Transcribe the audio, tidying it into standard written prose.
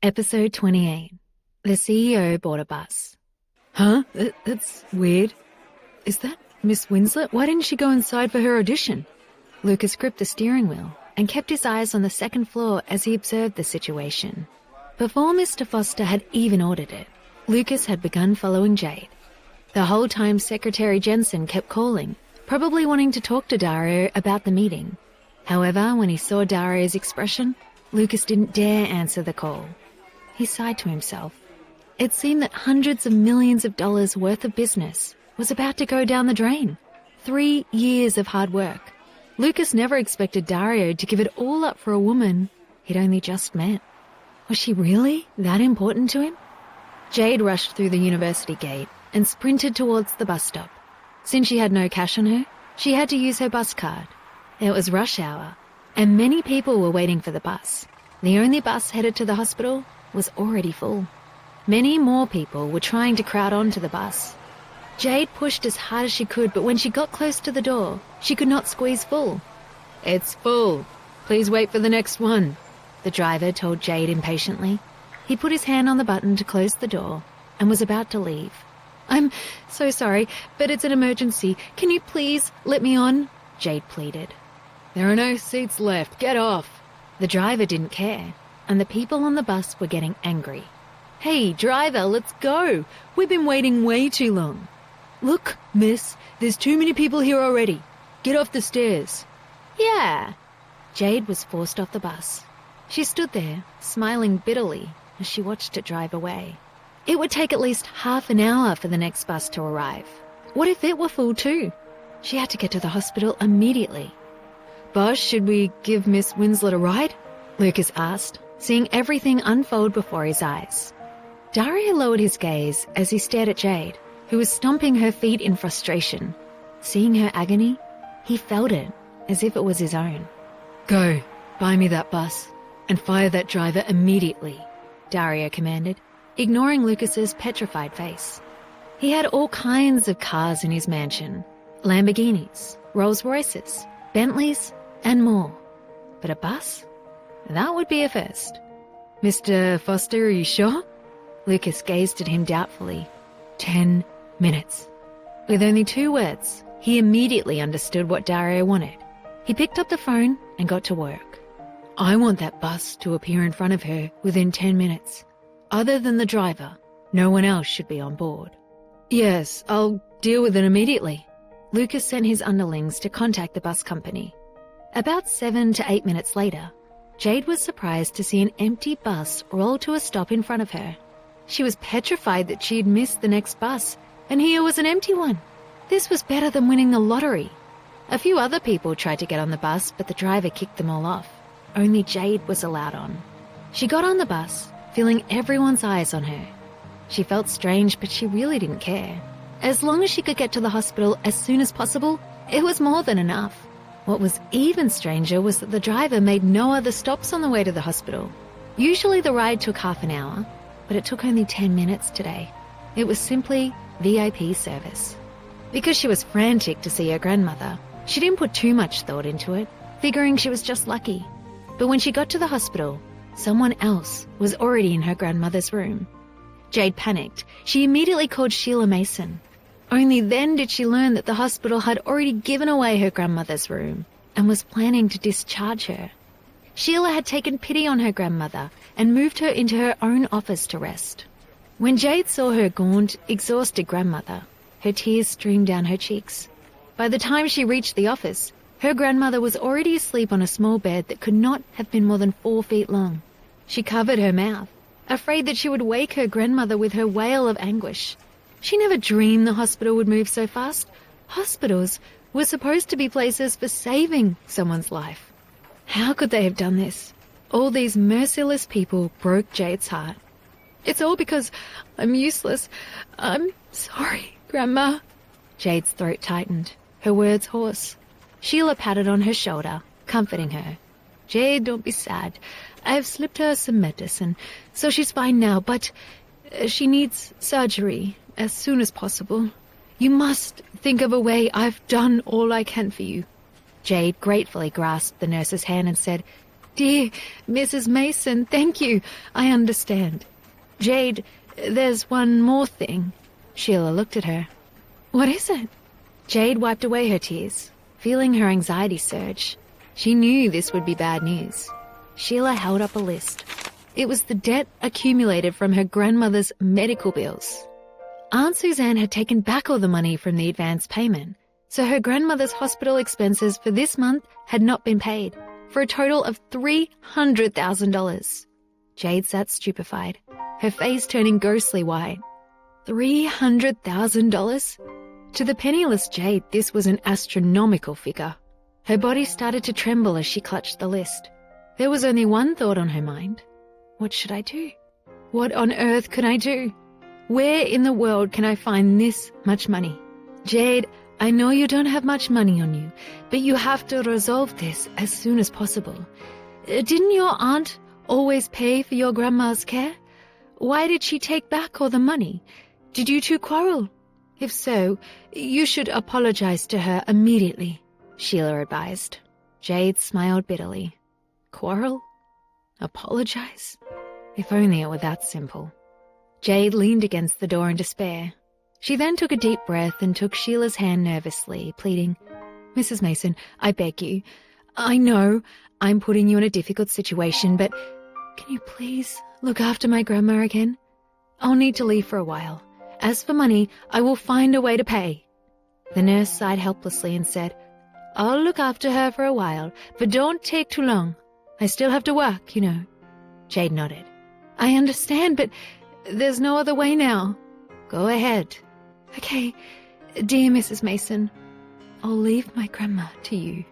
Episode 28. The CEO bought a bus. Huh? That's weird. Is that Miss Winslet? Why didn't she go inside for her audition? Lucas gripped the steering wheel and kept his eyes on the second floor as he observed the situation. Before Mr. Foster had even ordered it, Lucas had begun following Jade. The whole time Secretary Jensen kept calling, probably wanting to talk to Dario about the meeting. However, when he saw Dario's expression, Lucas didn't dare answer the call. He sighed to himself. It seemed that hundreds of millions of dollars worth of business was about to go down the drain. 3 years of hard work. Lucas never expected Dario to give it all up for a woman he'd only just met. Was she really that important to him? Jade rushed through the university gate and sprinted towards the bus stop. Since she had no cash on her, she had to use her bus card. It was rush hour, and many people were waiting for the bus. The only bus headed to the hospital was already full. Many more people were trying to crowd onto the bus. Jade pushed as hard as she could, but when she got close to the door, she could not squeeze full. "It's full. Please wait for the next one," the driver told Jade impatiently. He put his hand on the button to close the door and was about to leave. "I'm so sorry, but it's an emergency. Can you please let me on?" Jade pleaded. "There are no seats left. Get off." The driver didn't care, and the people on the bus were getting angry. "Hey, driver, let's go. We've been waiting way too long." "Look, miss, there's too many people here already. Get off the stairs." "Yeah." Jade was forced off the bus. She stood there, smiling bitterly as she watched it drive away. It would take at least half an hour for the next bus to arrive. What if it were full too? She had to get to the hospital immediately. "Boss, should we give Miss Winslet a ride?" Lucas asked, seeing everything unfold before his eyes. Dario lowered his gaze as he stared at Jade, who was stomping her feet in frustration. Seeing her agony, he felt it as if it was his own. "Go, buy me that bus, and fire that driver immediately," Dario commanded, ignoring Lucas's petrified face. He had all kinds of cars in his mansion. Lamborghinis, Rolls-Royces, Bentleys, and more. But a bus? That would be a first. "Mr. Foster, are you sure?" Lucas gazed at him doubtfully. 10 minutes. With only 2 words, he immediately understood what Dario wanted. He picked up the phone and got to work. "I want that bus to appear in front of her within 10 minutes. Other than the driver, no one else should be on board." "Yes, I'll deal with it immediately." Lucas sent his underlings to contact the bus company. About 7 to 8 minutes later, Jade was surprised to see an empty bus roll to a stop in front of her. She was petrified that she'd missed the next bus, and here was an empty one. This was better than winning the lottery. A few other people tried to get on the bus, but the driver kicked them all off. Only Jade was allowed on. She got on the bus, feeling everyone's eyes on her. She felt strange, but she really didn't care. As long as she could get to the hospital as soon as possible, it was more than enough. What was even stranger was that the driver made no other stops on the way to the hospital. Usually the ride took half an hour, but it took only 10 minutes today. It was simply VIP service. Because she was frantic to see her grandmother, she didn't put too much thought into it, figuring she was just lucky. But when she got to the hospital, someone else was already in her grandmother's room. Jade panicked. She immediately called Sheila Mason. Only then did she learn that the hospital had already given away her grandmother's room and was planning to discharge her. Sheila had taken pity on her grandmother and moved her into her own office to rest. When Jade saw her gaunt, exhausted grandmother, her tears streamed down her cheeks. By the time she reached the office, her grandmother was already asleep on a small bed that could not have been more than 4 feet long. She covered her mouth, afraid that she would wake her grandmother with her wail of anguish. She never dreamed the hospital would move so fast. Hospitals were supposed to be places for saving someone's life. How could they have done this? All these merciless people broke Jade's heart. "It's all because I'm useless. I'm sorry, Grandma." Jade's throat tightened, her words hoarse. Sheila patted on her shoulder, comforting her. "Jade, don't be sad. I've slipped her some medicine, so she's fine now, but she needs surgery as soon as possible. You must think of a way. I've done all I can for you." Jade gratefully grasped the nurse's hand and said, Dear Mrs. Mason, thank you. I understand. Jade, there's one more thing. Sheila looked at her. What is it? Jade wiped away her tears, feeling her anxiety surge. She knew this would be bad news. Sheila held up a list. It was the debt accumulated from her grandmother's medical bills. Aunt Suzanne had taken back all the money from the advance payment, so her grandmother's hospital expenses for this month had not been paid, for a total of $300,000. Jade sat stupefied, her face turning ghostly white. $300,000? To the penniless Jade, this was an astronomical figure. Her body started to tremble as she clutched the list. There was only one thought on her mind. What should I do? What on earth could I do? Where in the world can I find this much money? Jade, I know you don't have much money on you, but you have to resolve this as soon as possible. Didn't your aunt always pay for your grandma's care? Why did she take back all the money? Did you two quarrel? If so, you should apologize to her immediately, Sheila advised. Jade smiled bitterly. Quarrel? Apologize? If only it were that simple. Jade leaned against the door in despair. She then took a deep breath and took Sheila's hand nervously, pleading, Mrs. Mason, I beg you. I know I'm putting you in a difficult situation, but can you please look after my grandma again? I'll need to leave for a while. As for money, I will find a way to pay. The nurse sighed helplessly and said, I'll look after her for a while, but don't take too long. I still have to work, you know. Jade nodded. I understand, but there's no other way now. Go ahead. Okay, dear Mrs. Mason, I'll leave my grandma to you.